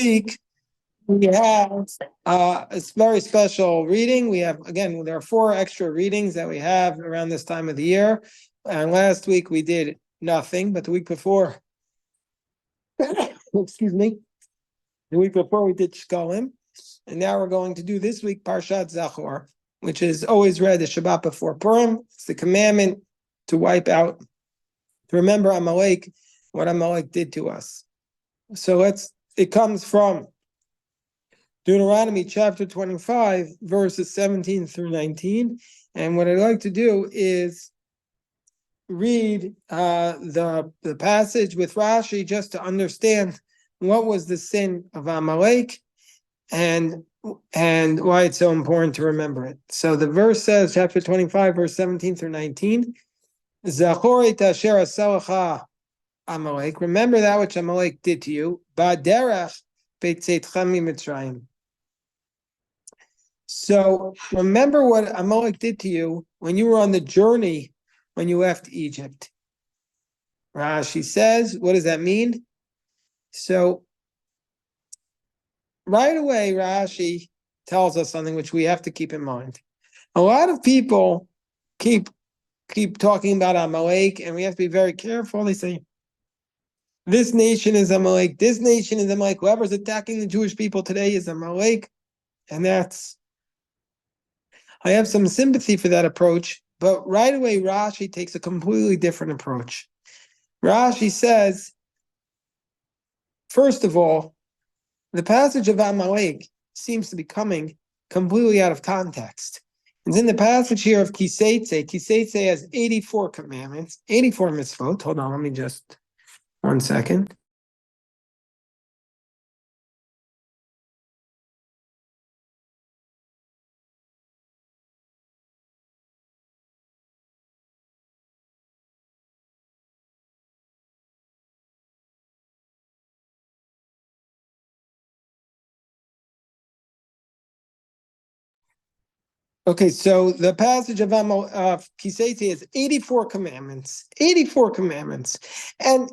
week, we have a very special reading. There are 4 extra readings that we have around this time of the year. And last week we did nothing, but the week before, excuse me, the week before we did Shkolim. And now we're going to do this week Parshat Zachor, which is always read the Shabbat before Purim. It's the commandment to wipe out, to remember Amalek, what Amalek did to us. So it comes from Deuteronomy chapter 25, verses 17 through 19. And what I'd like to do is read the passage with Rashi just to understand what was the sin of Amalek and why it's so important to remember it. So the verse says, chapter 25, verse 17 through 19, Zachor et asher aselecha Amalek, remember that which Amalek did to you, ba'derech beitzeitcha mitzrayim. So remember what Amalek did to you when you were on the journey when you left Egypt. Rashi says, what does that mean? So right away, Rashi tells us something which we have to keep in mind. A lot of people keep talking about Amalek, and we have to be very careful. They say, this nation is Amalek, this nation is Amalek, whoever's attacking the Jewish people today is Amalek. And I have some sympathy for that approach, but right away Rashi takes a completely different approach. Rashi says, first of all, the passage of Amalek seems to be coming completely out of context. It's in the passage here of Kiseitze. Kiseitze has 84 commandments, 84 mitzvot. Hold on, let me just 1 second. Okay, so the passage of Kiseitze has 84 commandments. 84 commandments. And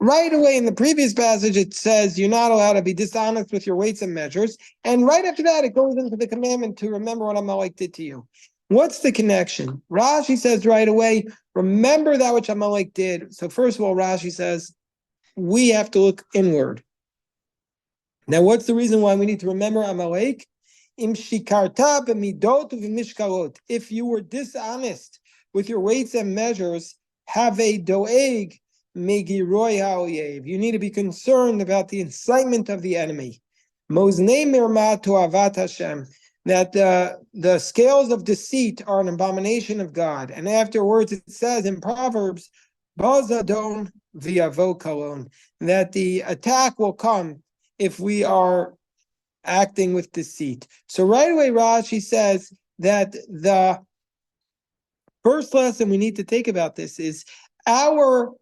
right away in the previous passage, it says you're not allowed to be dishonest with your weights and measures. And right after that, it goes into the commandment to remember what Amalek did to you. What's the connection? Rashi says right away, remember that which Amalek did. So first of all, Rashi says, we have to look inward. Now, what's the reason why we need to remember Amalek? If you were dishonest with your weights and measures, have a doeg megiroy ha'oyev. You need to be concerned about the incitement of the enemy. Moznei mirma to'avat Hashem. That the scales of deceit are an abomination of God. And afterwards it says in Proverbs, Bazadon v'yavo kalon, that the attack will come if we are acting with deceit. So right away, Rashi says that the first lesson we need to take about this is our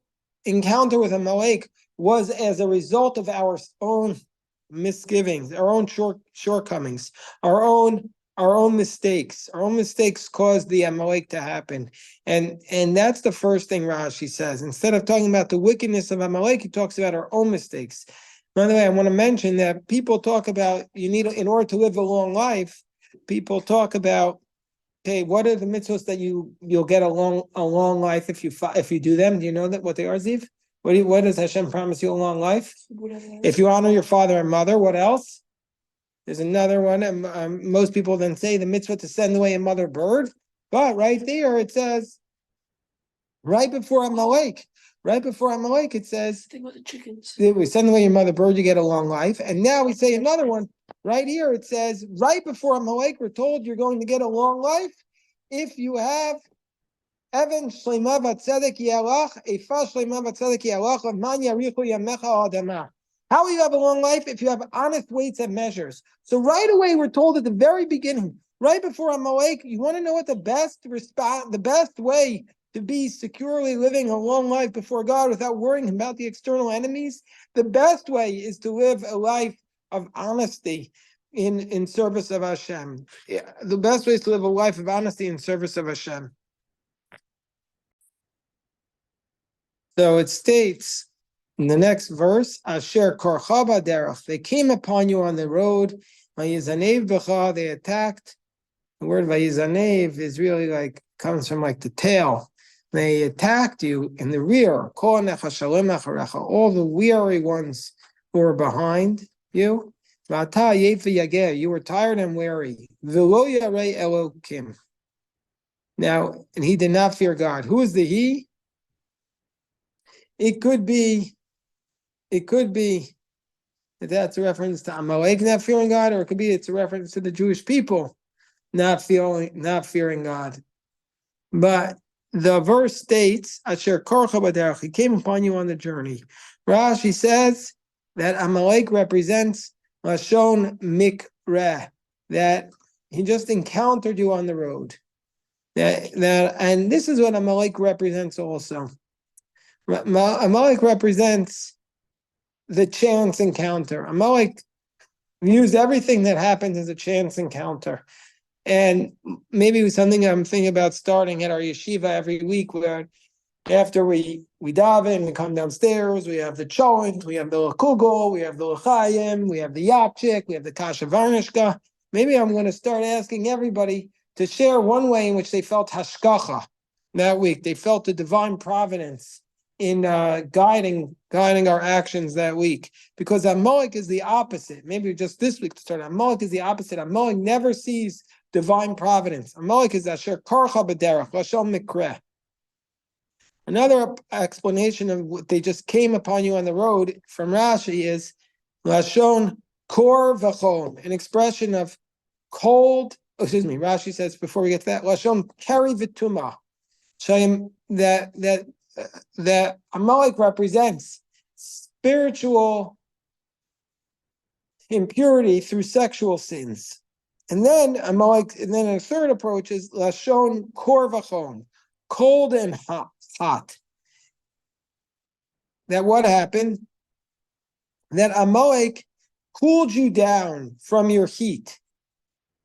encounter with Amalek was as a result of our own misgivings, our own shortcomings, our own mistakes. Our own mistakes caused the Amalek to happen. And that's the first thing Rashi says. Instead of talking about the wickedness of Amalek, he talks about our own mistakes. By the way, I want to mention that people talk about in order to live a long life, people talk about, okay, what are the mitzvahs that you'll get a long life if you do them? Do you know what they are, Ziv? What does Hashem promise you a long life? If you honor your father and mother, what else? There's another one. Most people then say the mitzvah to send away a mother bird, but right there it says, right before Amalek, it says, think about the chickens. We send away your mother bird, you get a long life. And now we say another one. Right here it says, right before Amalek, we're told you're going to get a long life if you have Evan Shlema Vatzedek Yalach, Efa Shlema Vatzedek Yalach, Man Yarichu Yamecha Adama. How will you have a long life? If you have honest weights and measures. So right away, we're told at the very beginning, right before Amalek, you want to know what the best way to be securely living a long life before God without worrying about the external enemies? The best way is to live a life of honesty in service of Hashem. The best way is to live a life of honesty in service of Hashem. So it states In the next verse, Asher korcha b'derech, they came upon you on the road. Vayizanev b'cha, they attacked. The word vayizanev is really comes from the tail. They attacked you in the rear. All the weary ones who were behind you. You were tired and weary. Now, and he did not fear God. Who is the he? It could be that that's a reference to Amalek not fearing God, or it could be it's a reference to the Jewish people not fearing God. But the verse states, Asher korcha b'derech, he came upon you on the journey. Rashi says that Amalek represents Lashon Mikreh, that he just encountered you on the road. And this is what Amalek represents also. Amalek represents the chance encounter. Amalek views everything that happens as a chance encounter. And maybe it was something I'm thinking about starting at our yeshiva every week, where after we daven, we come downstairs, we have the cholent, we have the kugel, we have the l'chaim, we have the yapchik, we have the kasha varnishka. Maybe I'm going to start asking everybody to share one way in which they felt hashgacha that week. They felt the divine providence in guiding our actions that week. Because Amalek is the opposite. Maybe just this week to start. Amalek is the opposite. Amalek never sees divine providence. Amalek is Asher korcha b'derech, Lashon Mikreh. Another explanation of what they just came upon you on the road from Rashi is Lashon kor v'chol, an expression of cold. Rashi says before we get to that, Lashon keri v'tuma, that Amalek represents spiritual impurity through sexual sins. And then a third approach is Lashon kor v'chol, cold and hot. That what happened? That Amalek cooled you down from your heat.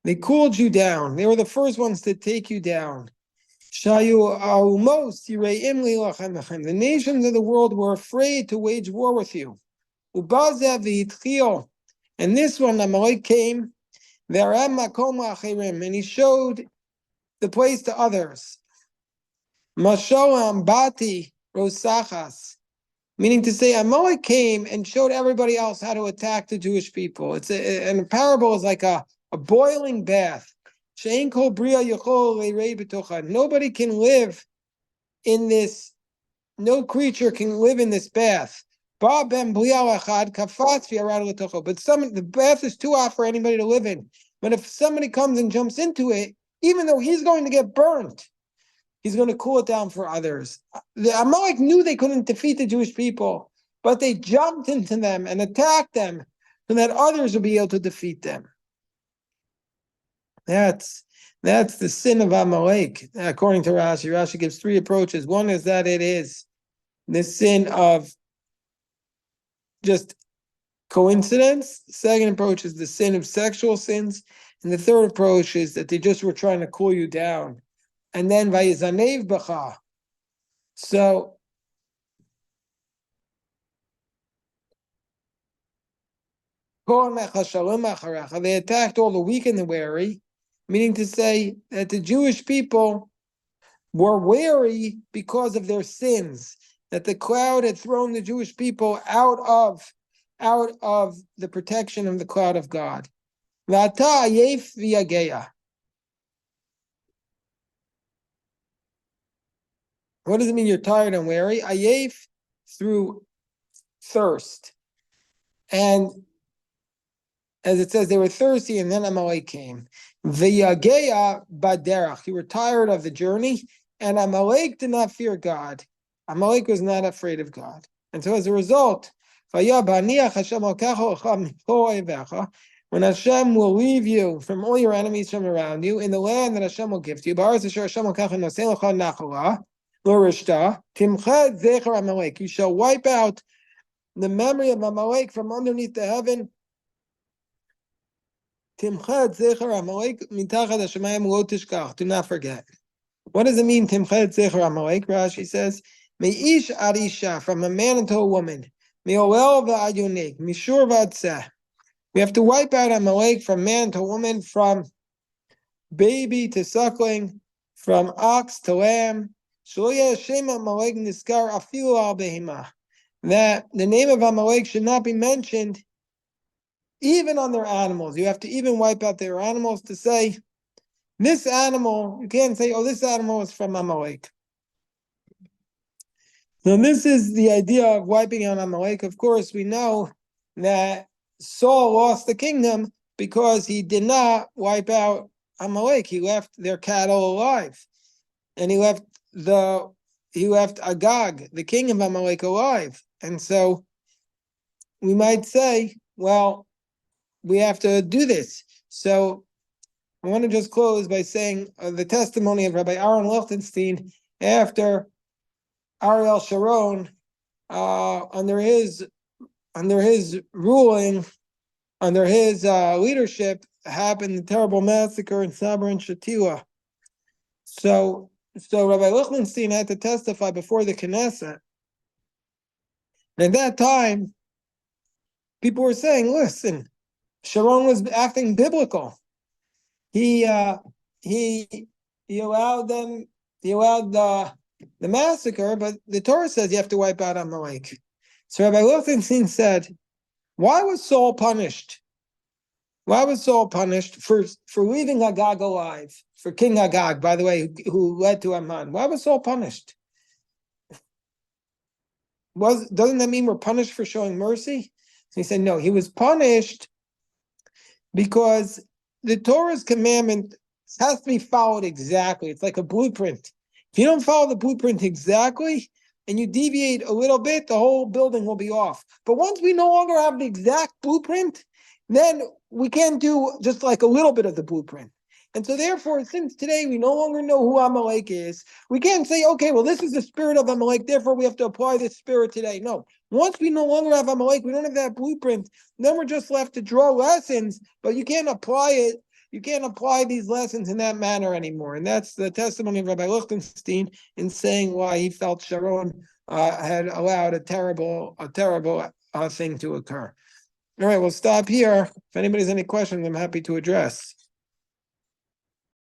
They cooled you down. They were the first ones to take you down. The nations of the world were afraid to wage war with you. And this one, Amalek came, and he showed the place to others. Meaning to say, Amalek came and showed everybody else how to attack the Jewish people. And a parable is like a boiling bath. Nobody can live in this, no creature can live in this bath. But the bath is too hot for anybody to live in. But if somebody comes and jumps into it, even though he's going to get burnt, he's going to cool it down for others. The Amalek knew they couldn't defeat the Jewish people, but they jumped into them and attacked them so that others would be able to defeat them. That's the sin of Amalek, according to Rashi. Rashi gives three approaches. One is that it is the sin of just coincidence. The second approach is the sin of sexual sins. And the third approach is that they just were trying to cool you down. And then Vayizanev b'cha. So they attacked all the weak and the weary, meaning to say that the Jewish people were weary because of their sins, that the cloud had thrown the Jewish people out of the protection of the cloud of God. What does it mean you're tired and weary? Ayef, through thirst. And as it says, they were thirsty, and then Amalek came. V'yageya baderach. You were tired of the journey, and Amalek did not fear God. Amalek was not afraid of God. And so as a result, when Hashem will leave you from all your enemies from around you, in the land that Hashem will give to you, you shall wipe out the memory of Amalek from underneath the heaven. Do not forget. What does it mean, Timched Zecher Amalek? Rashi says, Me'ish Arisha, from a man unto a woman. Mi'olel v'ad yonik, mishur v'ad tzeh. We have to wipe out Amalek from man to woman, from baby to suckling, from ox to lamb. That the name of Amalek should not be mentioned even on their animals. You have to even wipe out their animals to say, this animal, you can't say, oh, this animal is from Amalek. So this is the idea of wiping out Amalek. Of course, we know that Saul lost the kingdom because he did not wipe out Amalek. He left their cattle alive, and he left Agag, the king of Amalek, alive. And so we might say, well, we have to do this. So I want to just close by saying the testimony of Rabbi Aaron Lichtenstein after Ariel Sharon, under his ruling, under his leadership, happened the terrible massacre in Sabra and Shatila. So Rabbi Lichtenstein had to testify before the Knesset. And at that time, people were saying, listen, Sharon was acting biblical. He allowed the massacre, but the Torah says you have to wipe out Amalek. So Rabbi Lichtenstein said, why was Saul punished? Why was Saul punished for leaving Agag alive, for King Agag, by the way, who led to Amman? Why was Saul punished? Doesn't that mean we're punished for showing mercy? So he said, no, he was punished because the Torah's commandment has to be followed exactly. It's like a blueprint. If you don't follow the blueprint exactly and you deviate a little bit, the whole building will be off. But once we no longer have the exact blueprint, then we can't do just like a little bit of the blueprint. And so therefore, since today we no longer know who Amalek is, we can't say, okay, well, this is the spirit of Amalek, therefore we have to apply this spirit today. No. Once we no longer have Amalek, we don't have that blueprint, then we're just left to draw lessons, but you can't apply it. You can't apply these lessons in that manner anymore. And that's the testimony of Rabbi Lichtenstein in saying why he felt Sharon had allowed a terrible thing to occur. All right, we'll stop here. If anybody has any questions, I'm happy to address.